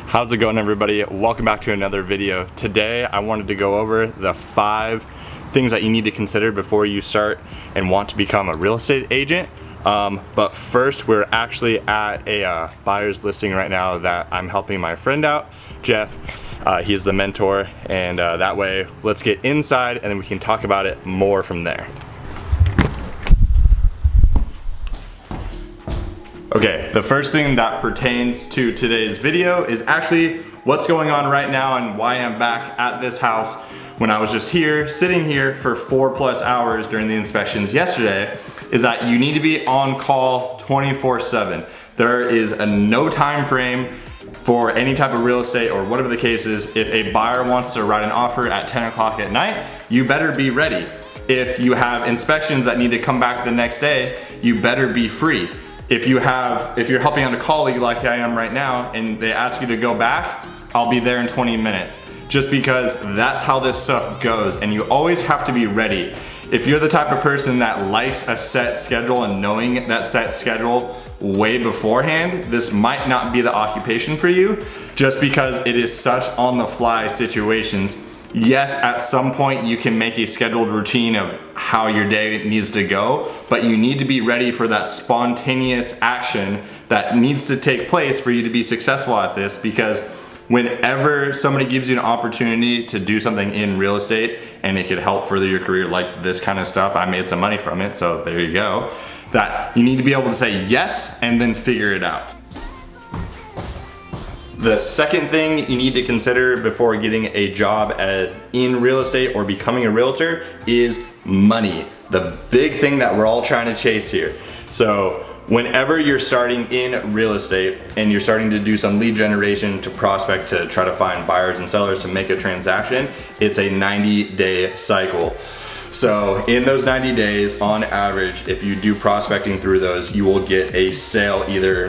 How's it going, everybody? Welcome back to another video. Today I wanted to go over the 5 things that you need to consider before you start and want to become a real estate agent. But first, we're actually at a buyer's listing right now that I'm helping my friend out, Jeff. He's the mentor, and that way let's get inside and then we can talk about it more from there. Okay, the first thing that pertains to today's video is actually what's going on right now and why I'm back at this house when I was just here, sitting here for 4+ hours during the inspections yesterday, is that you need to be on call 24/7. There is a no time frame for any type of real estate or whatever the case is. If a buyer wants to write an offer at 10 o'clock at night, you better be ready. If you have inspections that need to come back the next day, you better be free. If you're helping out a colleague like I am right now and they ask you to go back, I'll be there in 20 minutes. Just because that's how this stuff goes, and you always have to be ready. If you're the type of person that likes a set schedule and knowing that set schedule way beforehand, this might not be the occupation for you, just because it is such on the fly situations. Yes, at some point you can make a scheduled routine of how your day needs to go, but you need to be ready for that spontaneous action that needs to take place for you to be successful at this, because whenever somebody gives you an opportunity to do something in real estate and it could help further your career, like this kind of stuff, I made some money from it, so there you go, that you need to be able to say yes and then figure it out. The second thing you need to consider before getting a job in real estate or becoming a realtor is money. The big thing that we're all trying to chase here. So whenever you're starting in real estate and you're starting to do some lead generation to prospect to try to find buyers and sellers to make a transaction, it's a 90-day cycle. So in those 90 days, on average, if you do prospecting through those, you will get a sale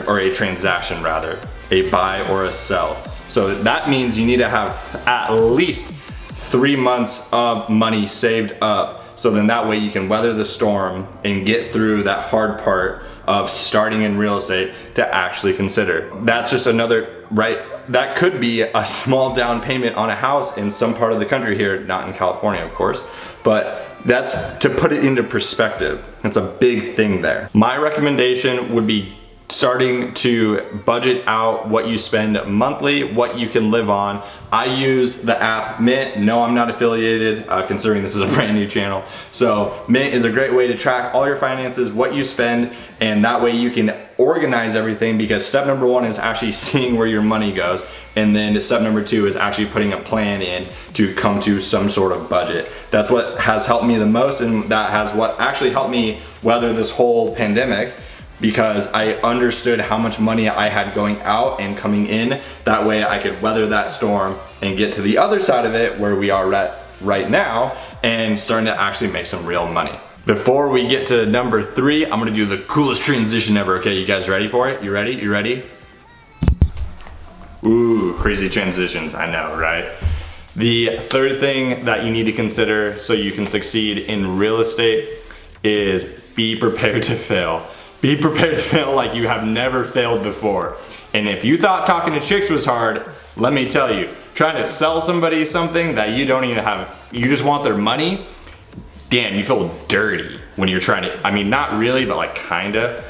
or a transaction rather, a buy or a sell. So that means you need to have at least 3 months of money saved up, so then that way you can weather the storm and get through that hard part of starting in real estate to actually consider. That's just another, right? That could be a small down payment on a house in some part of the country here, not in California, of course, but that's to put it into perspective. It's a big thing there. My recommendation would be starting to budget out what you spend monthly, what you can live on. I use the app Mint. No, I'm not affiliated, considering this is a brand new channel. So Mint is a great way to track all your finances, what you spend, and that way you can organize everything, because step number 1 is actually seeing where your money goes, and then step number 2 is actually putting a plan in to come to some sort of budget. That's what has helped me the most, and that has what actually helped me weather this whole pandemic, because I understood how much money I had going out and coming in. That way I could weather that storm and get to the other side of it where we are at right now and starting to actually make some real money. Before we get to number 3, I'm gonna do the coolest transition ever. Okay, you guys ready for it? You ready? You ready? Ooh, crazy transitions, I know, right? The third thing that you need to consider so you can succeed in real estate is be prepared to fail. Be prepared to fail like you have never failed before. And if you thought talking to chicks was hard, let me tell you, trying to sell somebody something that you don't even have, you just want their money, damn, you feel dirty when you're trying to, I mean, not really, but like kinda.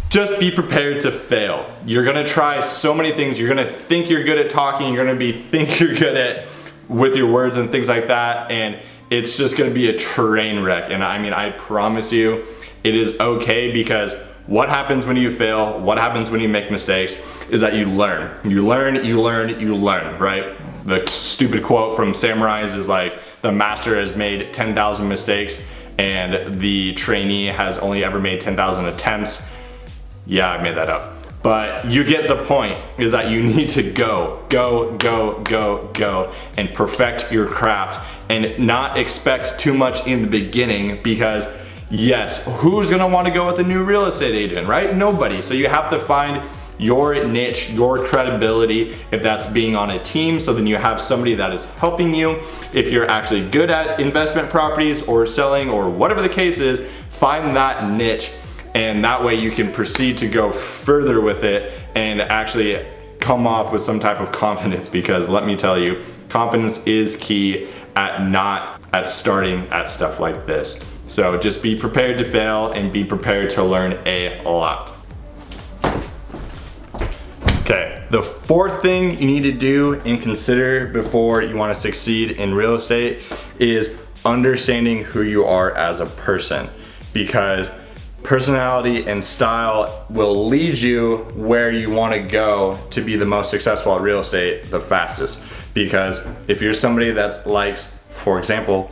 Just be prepared to fail. You're gonna try so many things. You're gonna think you're good at talking. You're gonna think you're good at with your words and things like that. And it's just gonna be a train wreck. And I mean, I promise you, it is okay, because what happens when you fail, what happens when you make mistakes, is that you learn. You learn, you learn, you learn, right? The stupid quote from Samurais is like, the master has made 10,000 mistakes and the trainee has only ever made 10,000 attempts. Yeah, I made that up. But you get the point, is that you need to go, and perfect your craft and not expect too much in the beginning, because yes, who's gonna wanna go with a new real estate agent, right? Nobody. So you have to find your niche, your credibility, if that's being on a team, so then you have somebody that is helping you. If you're actually good at investment properties or selling or whatever the case is, find that niche, and that way you can proceed to go further with it and actually come off with some type of confidence, because let me tell you, confidence is key at starting at stuff like this. So just be prepared to fail and be prepared to learn a lot. Okay, the fourth thing you need to do and consider before you want to succeed in real estate is understanding who you are as a person, because personality and style will lead you where you want to go to be the most successful at real estate the fastest. Because if you're somebody that likes, for example,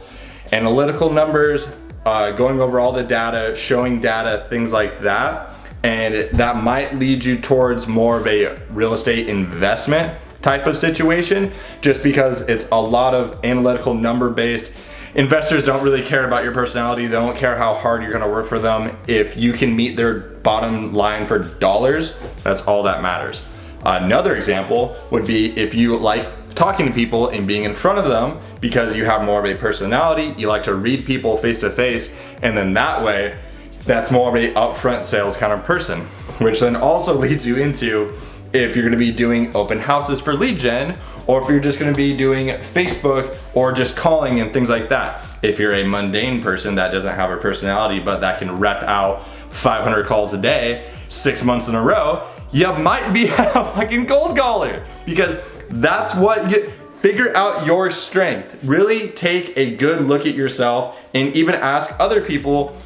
analytical numbers, going over all the data, showing data, things like that, and that might lead you towards more of a real estate investment type of situation, just because it's a lot of analytical number based. Investors don't really care about your personality. They don't care how hard you're gonna work for them. If you can meet their bottom line for dollars, that's all that matters. Another example would be if you like talking to people and being in front of them because you have more of a personality, you like to read people face to face, and then that way, that's more of a upfront sales kind of person, which then also leads you into if you're gonna be doing open houses for lead gen, or if you're just gonna be doing Facebook or just calling and things like that. If you're a mundane person that doesn't have a personality but that can rep out 500 calls a day, 6 months in a row, you might be a fucking cold caller, because that's what you figure out your strength. Really take a good look at yourself and even ask other people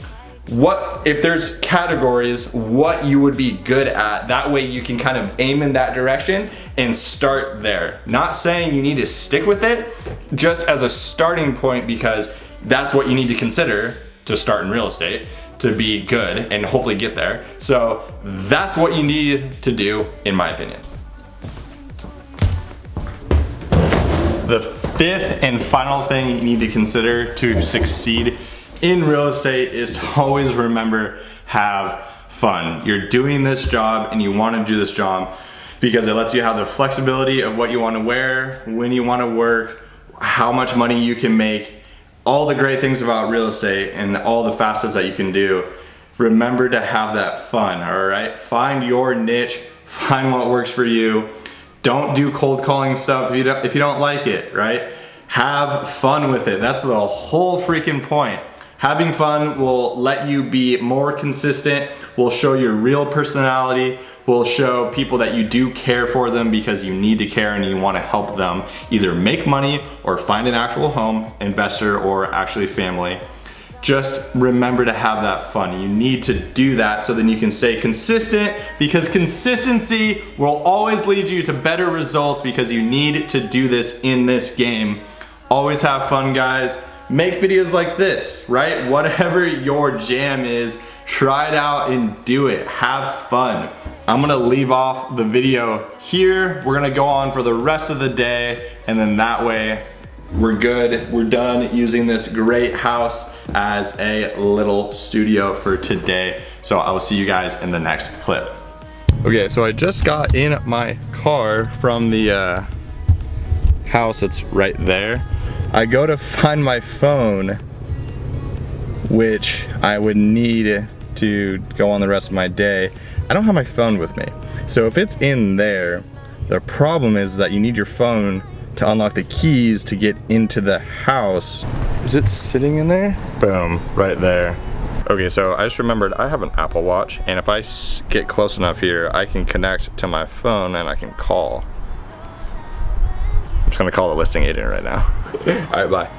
what, if there's categories, what you would be good at. That way you can kind of aim in that direction and start there. Not saying you need to stick with it, just as a starting point, because that's what you need to consider to start in real estate, to be good and hopefully get there. So that's what you need to do, in my opinion. The fifth and final thing you need to consider to succeed in real estate is to always remember, have fun. You're doing this job and you want to do this job because it lets you have the flexibility of what you want to wear, when you want to work, how much money you can make, all the great things about real estate and all the facets that you can do. Remember to have that fun, all right? Find your niche, find what works for you. Don't do cold calling stuff if you don't like it, right? Have fun with it. That's the whole freaking point. Having fun will let you be more consistent, will show your real personality, will show people that you do care for them because you need to care and you want to help them either make money or find an actual home, investor, or actually family. Just remember to have that fun. You need to do that so then you can stay consistent, because consistency will always lead you to better results, because you need to do this in this game. Always have fun, guys. Make videos like this, right? Whatever your jam is, try it out and do it. Have fun. I'm gonna leave off the video here. We're gonna go on for the rest of the day, and then that way we're good. We're done using this great house as a little studio for today. So I will see you guys in the next clip. Okay, so I just got in my car from the house that's right there. I go to find my phone, which I would need to go on the rest of my day. I don't have my phone with me. So if it's in there, the problem is that you need your phone to unlock the keys to get into the house. Is it sitting in there? Boom, right there. Okay, so I just remembered I have an Apple Watch, and if I get close enough here, I can connect to my phone and I can call. I'm just gonna call the listing agent right now. All right, bye.